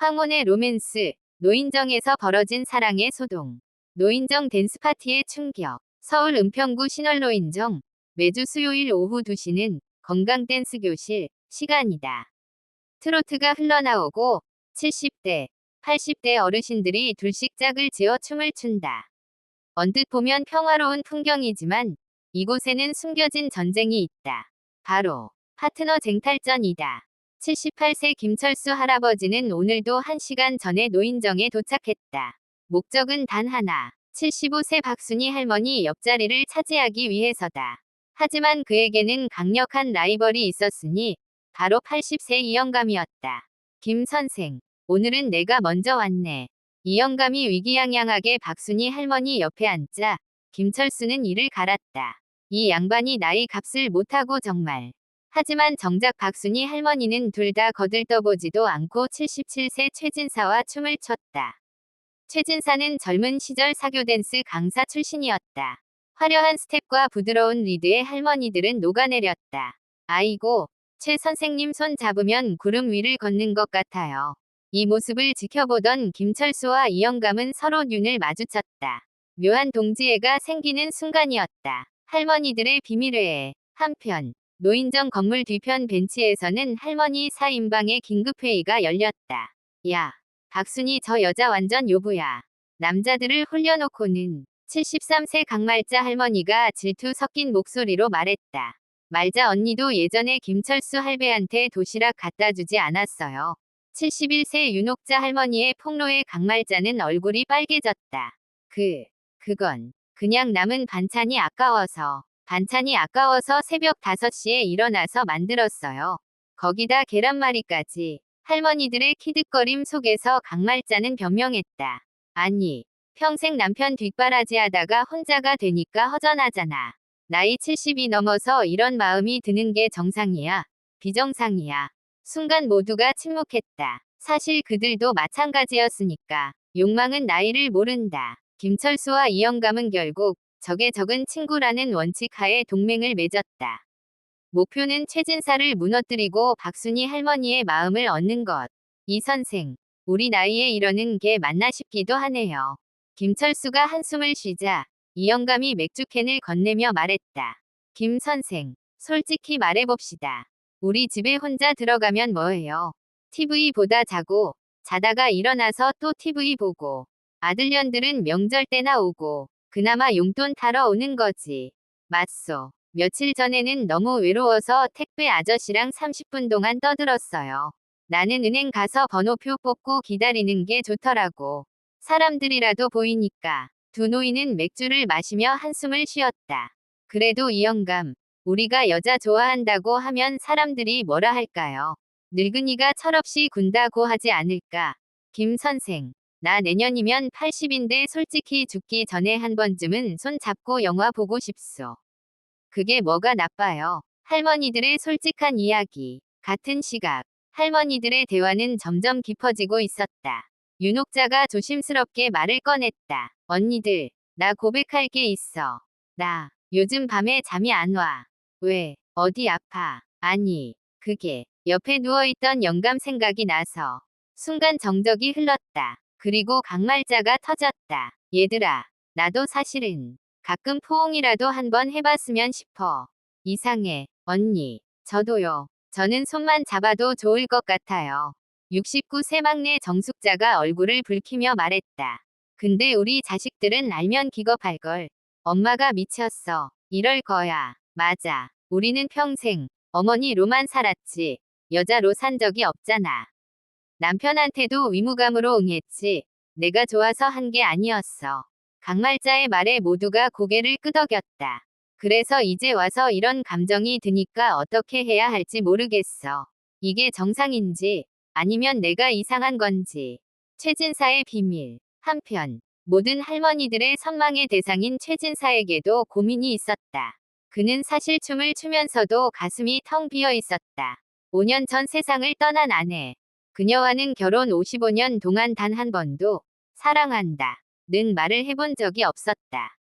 황혼의 로맨스, 노인정에서 벌어진 사랑의 소동. 노인정 댄스파티의 충격. 서울 은평구 신월노인정. 매주 수요일 오후 2시는 건강 댄스 교실 시간이다. 트로트가 흘러나오고 70대, 80대 어르신들이 둘씩 짝을 지어 춤을 춘다. 언뜻 보면 평화로운 풍경이지만 이곳에는 숨겨진 전쟁이 있다. 바로 파트너 쟁탈전이다. 78세 김철수 할아버지는 오늘도 1시간 전에 노인정에 도착했다. 목적은 단 하나. 75세 박순희 할머니 옆자리를 차지하기 위해서다. 하지만 그에게는 강력한 라이벌이 있었으니 바로 80세 이영감이었다. 김 선생, 오늘은 내가 먼저 왔네. 이영감이 위기양양하게 박순희 할머니 옆에 앉자 김철수는 이를 갈았다. 이 양반이 나이 값을 못하고 정말. 하지만 정작 박순희 할머니는 둘 다 거들떠보지도 않고 77세 최진사와 춤을 췄다. 최진사는 젊은 시절 사교 댄스 강사 출신이었다. 화려한 스텝과 부드러운 리드에 할머니들은 녹아내렸다. 아이고, 최 선생님 손 잡으면 구름 위를 걷는 것 같아요. 이 모습을 지켜보던 김철수와 이영감은 서로 눈을 마주쳤다. 묘한 동지애가 생기는 순간이었다. 할머니들의 비밀회에. 한편 노인정 건물 뒤편 벤치에서는 할머니 4인방의 긴급회의가 열렸다. 야, 박순희 저 여자 완전 요부야. 남자들을 홀려놓고는. 73세 강말자 할머니가 질투 섞인 목소리로 말했다. 말자 언니도 예전에 김철수 할배한테 도시락 갖다 주지 않았어요. 71세 윤옥자 할머니의 폭로에 강말자는 얼굴이 빨개졌다. 그건 그냥 남은 반찬이 아까워서 새벽 5시에 일어나서 만들었어요. 거기다 계란말이까지. 할머니들의 키득거림 속에서 강말자는 변명했다. 아니, 평생 남편 뒷바라지하다가 혼자가 되니까 허전하잖아. 나이 70이 넘어서 이런 마음이 드는 게 정상이야? 비정상이야? 순간 모두가 침묵했다. 사실 그들도 마찬가지였으니까. 욕망은 나이를 모른다. 김철수와 이영감은 결국 적의 적은 친구라는 원칙하에 동맹을 맺었다. 목표는 최진사를 무너뜨리고 박순희 할머니의 마음을 얻는 것. 이 선생, 우리 나이에 이러는 게 맞나 싶기도 하네요. 김철수가 한숨을 쉬자 이영감이 맥주캔을 건네며 말했다. 김 선생, 솔직히 말해봅시다. 우리 집에 혼자 들어가면 뭐해요? TV보다 자고, 자다가 일어나서 또 TV 보고, 아들년들은 명절 때나 오고, 그나마 용돈 타러 오는 거지. 맞소. 며칠 전에는 너무 외로워서 택배 아저씨랑 30분 동안 떠들었어요. 나는 은행 가서 번호표 뽑고 기다리는 게 좋더라고. 사람들이라도 보이니까. 두 노인은 맥주를 마시며 한숨을 쉬었다. 그래도 이영감, 우리가 여자 좋아한다고 하면 사람들이 뭐라 할까요? 늙은이가 철없이 군다고 하지 않을까? 김 선생, 나 내년이면 80인데 솔직히 죽기 전에 한 번쯤은 손 잡고 영화 보고 싶소. 그게 뭐가 나빠요? 할머니들의 솔직한 이야기. 같은 시각. 할머니들의 대화는 점점 깊어지고 있었다. 윤옥자가 조심스럽게 말을 꺼냈다. 언니들, 나 고백할 게 있어. 나 요즘 밤에 잠이 안 와. 왜? 어디 아파? 아니, 그게 옆에 누워있던 영감 생각이 나서. 순간 정적이 흘렀다. 그리고 강말자가 터졌다. 얘들아, 나도 사실은 가끔 포옹이라도 한번 해봤으면 싶어. 이상해, 언니. 저도요. 저는 손만 잡아도 좋을 것 같아요. 69세 막내 정숙자가 얼굴을 붉히며 말했다. 근데 우리 자식들은 알면 기겁할걸. 엄마가 미쳤어. 이럴 거야. 맞아. 우리는 평생 어머니로만 살았지. 여자로 산 적이 없잖아. 남편한테도 위무감으로 응했지. 내가 좋아서 한 게 아니었어. 강말자의 말에 모두가 고개를 끄덕였다. 그래서 이제 와서 이런 감정이 드니까 어떻게 해야 할지 모르겠어. 이게 정상인지 아니면 내가 이상한 건지. 최진사의 비밀. 한편 모든 할머니들의 선망의 대상인 최진사에게도 고민이 있었다. 그는 사실 춤을 추면서도 가슴이 텅 비어 있었다. 5년 전 세상을 떠난 아내. 그녀와는 결혼 55년 동안 단 한 번도 사랑한다 는 말을 해본 적이 없었다.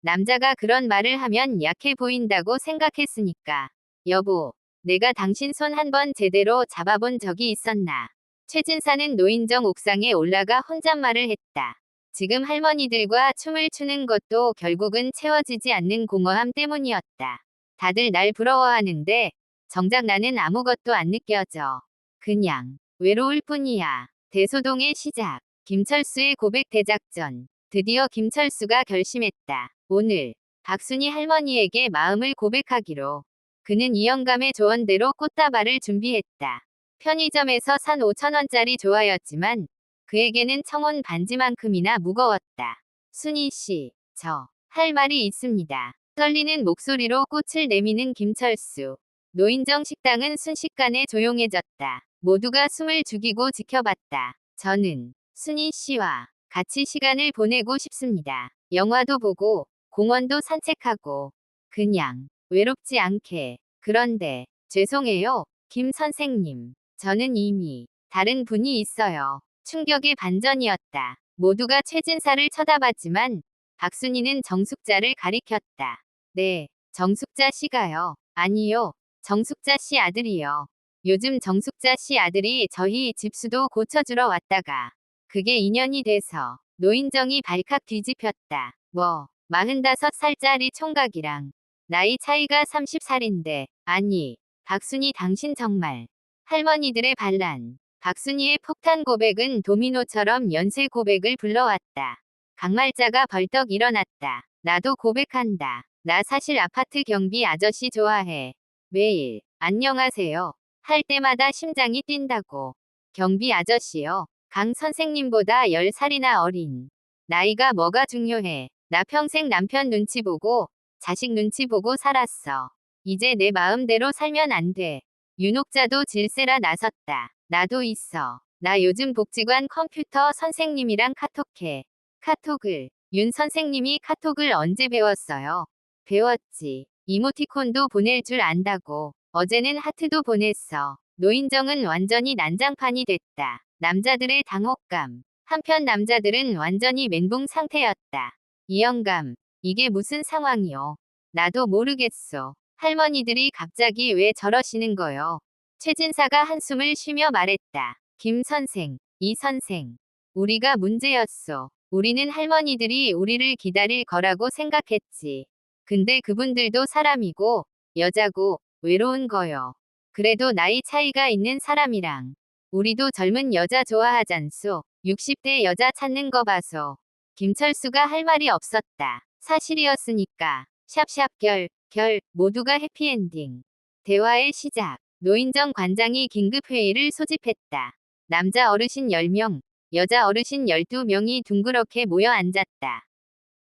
남자가 그런 말을 하면 약해 보인다고 생각했으니까. 여보, 내가 당신 손 한 번 제대로 잡아본 적이 있었나? 최진사는 노인정 옥상에 올라가 혼잣말을 했다. 지금 할머니들과 춤을 추는 것도 결국은 채워지지 않는 공허함 때문이었다. 다들 날 부러워하는데 정작 나는 아무것도 안 느껴져. 그냥 외로울 뿐이야. 대소동의 시작. 김철수의 고백 대작전. 드디어 김철수가 결심했다. 오늘 박순이 할머니에게 마음을 고백하기로. 그는 이영감의 조언대로 꽃다발을 준비했다. 편의점에서 산 5,000원짜리 조화였지만 그에게는 청혼 반지만큼이나 무거웠다. 순이 씨, 저 할 말이 있습니다. 떨리는 목소리로 꽃을 내미는 김철수. 노인정 식당은 순식간에 조용해졌다. 모두가 숨을 죽이고 지켜봤다. 저는 순이 씨와 같이 시간을 보내고 싶습니다. 영화도 보고 공원도 산책하고 그냥 외롭지 않게. 그런데 죄송해요, 김 선생님. 저는 이미 다른 분이 있어요. 충격의 반전이었다. 모두가 최진사를 쳐다봤지만 박순이는 정숙자를 가리켰다. 네, 정숙자 씨가요. 아니요, 정숙자 씨 아들이요. 요즘 정숙자 씨 아들이 저희 집수도 고쳐주러 왔다가 그게 인연이 돼서 노인정이 발칵 뒤집혔다. 45살짜리 총각이랑 나이 차이가 30살인데 아니, 박순이 당신 정말 할머니들의 반란. 박순이의 폭탄 고백은 도미노처럼 연쇄 고백을 불러왔다. 강말자가 벌떡 일어났다. 나도 고백한다. 나 사실 아파트 경비 아저씨 좋아해. 매일 안녕하세요 할 때마다 심장이 뛴다고. 경비 아저씨요. 강 선생님보다 10살이나 어린. 나이가 뭐가 중요해. 나 평생 남편 눈치 보고 자식 눈치 보고 살았어. 이제 내 마음대로 살면 안 돼. 윤옥자도 질세라 나섰다. 나도 있어. 나 요즘 복지관 컴퓨터 선생님이랑 카톡해. 카톡을. 윤 선생님이 카톡을 언제 배웠어요? 배웠지. 이모티콘도 보낼 줄 안다고. 어제는 하트도 보냈어. 노인정은 완전히 난장판이 됐다. 남자들의 당혹감. 한편 남자들은 완전히 멘붕 상태였다. 이영감, 이게 무슨 상황이요? 나도 모르겠어. 할머니들이 갑자기 왜 저러시는 거요? 최진사가 한숨을 쉬며 말했다. 김 선생, 이 선생. 우리가 문제였어. 우리는 할머니들이 우리를 기다릴 거라고 생각했지. 근데 그분들도 사람이고 여자고 외로운 거요. 그래도 나이 차이가 있는 사람이랑 우리도 젊은 여자 좋아하잖소. 60대 여자 찾는 거 봐서 김철수가 할 말이 없었다. 사실이었으니까. 샵샵 모두가 해피엔딩. 대화의 시작. 노인정 관장이 긴급회의를 소집했다. 남자 어르신 10명, 여자 어르신 12명이 둥그렇게 모여 앉았다.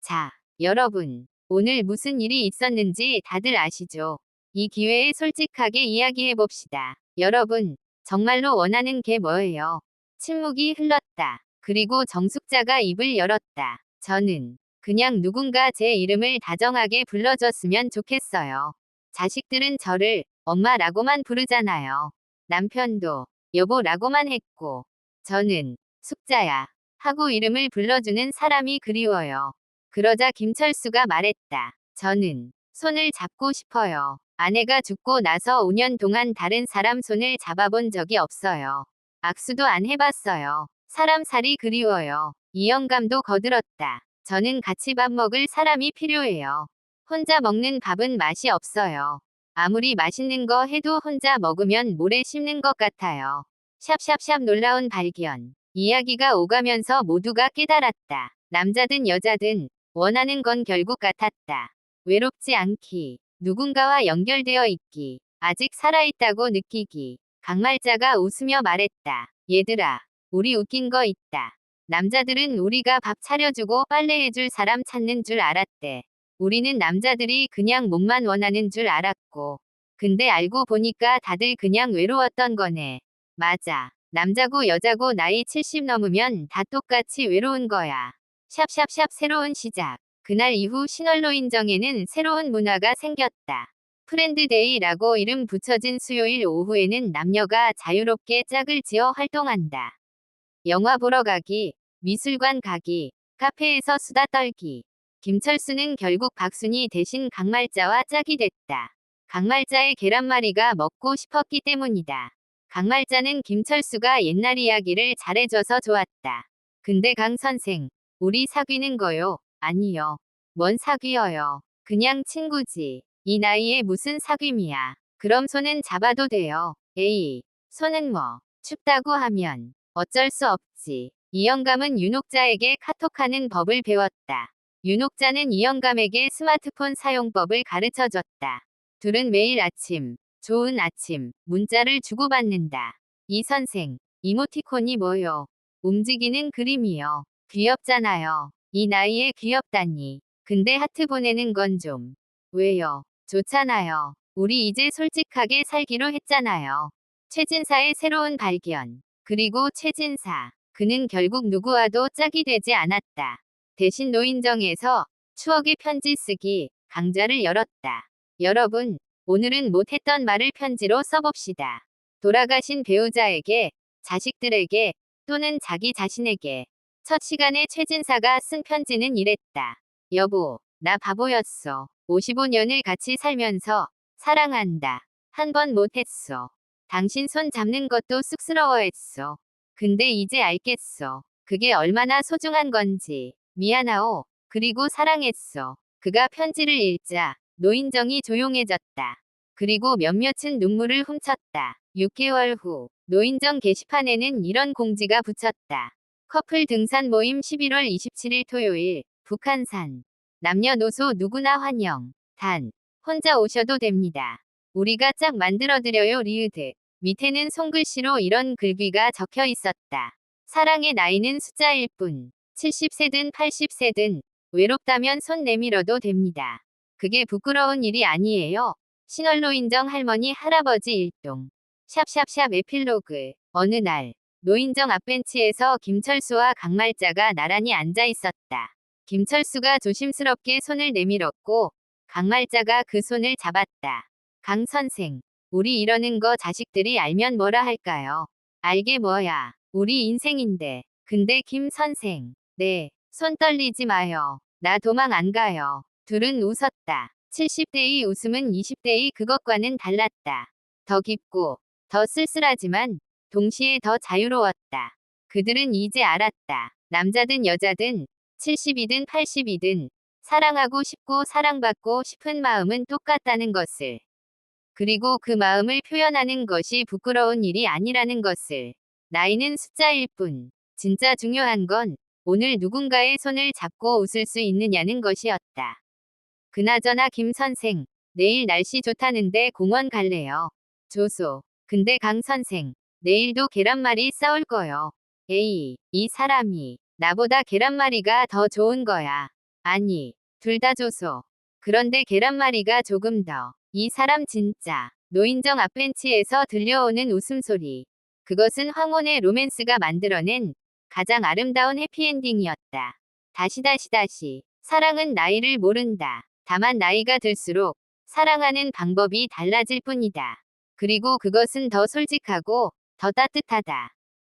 자, 여러분. 오늘 무슨 일이 있었는지 다들 아시죠? 이 기회에 솔직하게 이야기해봅시다. 여러분, 정말로 원하는 게 뭐예요? 침묵이 흘렀다. 그리고 정숙자가 입을 열었다. 저는 그냥 누군가 제 이름을 다정하게 불러줬으면 좋겠어요. 자식들은 저를 엄마라고만 부르잖아요. 남편도 여보라고만 했고, 저는 숙자야 하고 이름을 불러주는 사람이 그리워요. 그러자 김철수가 말했다. 저는 손을 잡고 싶어요. 아내가 죽고 나서 5년 동안 다른 사람 손을 잡아본 적이 없어요. 악수도 안 해봤어요. 사람 살이 그리워요. 이영감도 거들었다. 저는 같이 밥 먹을 사람이 필요해요. 혼자 먹는 밥은 맛이 없어요. 아무리 맛있는 거 해도 혼자 먹으면 모래 씹는 것 같아요. 샵샵샵 놀라운 발견. 이야기가 오가면서 모두가 깨달았다. 남자든 여자든 원하는 건 결국 같았다. 외롭지 않기. 누군가와 연결되어 있기. 아직 살아있다고 느끼기. 강말자가 웃으며 말했다. 얘들아, 우리 웃긴 거 있다. 남자들은 우리가 밥 차려주고 빨래해줄 사람 찾는 줄 알았대. 우리는 남자들이 그냥 몸만 원하는 줄 알았고. 근데 알고 보니까 다들 그냥 외로웠던 거네. 맞아. 남자고 여자고 나이 70 넘으면 다 똑같이 외로운 거야. 샵샵샵 새로운 시작. 그날 이후 신월로인정에는 새로운 문화가 생겼다. 프렌드데이라고 이름 붙여진 수요일 오후에는 남녀가 자유롭게 짝을 지어 활동한다. 영화 보러 가기, 미술관 가기, 카페에서 수다 떨기. 김철수는 결국 박순이 대신 강말자와 짝이 됐다. 강말자의 계란말이가 먹고 싶었기 때문이다. 강말자는 김철수가 옛날 이야기를 잘해줘서 좋았다. 근데 강 선생, 우리 사귀는 거요? 아니요. 뭔 사귀어요. 그냥 친구지. 이 나이에 무슨 사귐이야. 그럼 손은 잡아도 돼요. 에이, 손은 뭐, 춥다고 하면 어쩔 수 없지. 이영감은 윤옥자에게 카톡하는 법을 배웠다. 윤옥자는 이영감에게 스마트폰 사용법을 가르쳐줬다. 둘은 매일 아침, 좋은 아침, 문자를 주고받는다. 이 선생, 이모티콘이 뭐요? 움직이는 그림이요. 귀엽잖아요. 이 나이에 귀엽다니. 근데 하트 보내는 건 좀. 왜요? 좋잖아요. 우리 이제 솔직하게 살기로 했잖아요. 최진사의 새로운 발견. 그리고 최진사. 그는 결국 누구와도 짝이 되지 않았다. 대신 노인정에서 추억의 편지 쓰기 강좌를 열었다. 여러분, 오늘은 못했던 말을 편지로 써봅시다. 돌아가신 배우자에게, 자식들에게, 또는 자기 자신에게. 첫 시간에 최진사가 쓴 편지는 이랬다. 여보, 나 바보였어. 55년을 같이 살면서 사랑한다. 한 번 못했어. 당신 손 잡는 것도 쑥스러워했어. 근데 이제 알겠어. 그게 얼마나 소중한 건지. 미안하오. 그리고 사랑했어. 그가 편지를 읽자 노인정이 조용해졌다. 그리고 몇몇은 눈물을 훔쳤다. 6개월 후 노인정 게시판에는 이런 공지가 붙였다. 커플 등산 모임 11월 27일 토요일 북한산. 남녀노소 누구나 환영. 단 혼자 오셔도 됩니다. 우리가 짝 만들어드려요 리으드. 밑에는 손글씨로 이런 글귀가 적혀 있었다. 사랑의 나이는 숫자일 뿐. 70세든 80세든 외롭다면 손 내밀어도 됩니다. 그게 부끄러운 일이 아니에요. 신월노인정 할머니 할아버지 일동. 샵샵샵 에필로그. 어느 날 노인정 앞벤치에서 김철수와 강말자가 나란히 앉아 있었다. 김철수가 조심스럽게 손을 내밀었고 강말자가 그 손을 잡았다. 강 선생, 우리 이러는 거 자식들이 알면 뭐라 할까요? 알게 뭐야. 우리 인생인데. 근데 김 선생. 네, 손 떨리지 마요. 나 도망 안 가요. 둘은 웃었다. 70대의 웃음은 20대의 그것과는 달랐다. 더 깊고, 더 쓸쓸하지만 동시에 더 자유로웠다. 그들은 이제 알았다. 남자든 여자든 70이든 80이든 사랑하고 싶고 사랑받고 싶은 마음은 똑같다는 것을. 그리고 그 마음을 표현하는 것이 부끄러운 일이 아니라는 것을. 나이는 숫자일 뿐. 진짜 중요한 건 오늘 누군가의 손을 잡고 웃을 수 있느냐는 것이었다. 그나저나 김 선생, 내일 날씨 좋다는데 공원 갈래요? 조소. 근데 강 선생, 내일도 계란말이 싸울 거요. 에이, 이 사람이 나보다 계란말이가 더 좋은 거야. 아니, 둘 다 조소. 그런데 계란말이가 조금 더. 이 사람 진짜. 노인정 앞벤치에서 들려오는 웃음소리. 그것은 황혼의 로맨스가 만들어낸 가장 아름다운 해피엔딩이었다. 다시. 사랑은 나이를 모른다. 다만 나이가 들수록 사랑하는 방법이 달라질 뿐이다. 그리고 그것은 더 솔직하고 더 따뜻하다.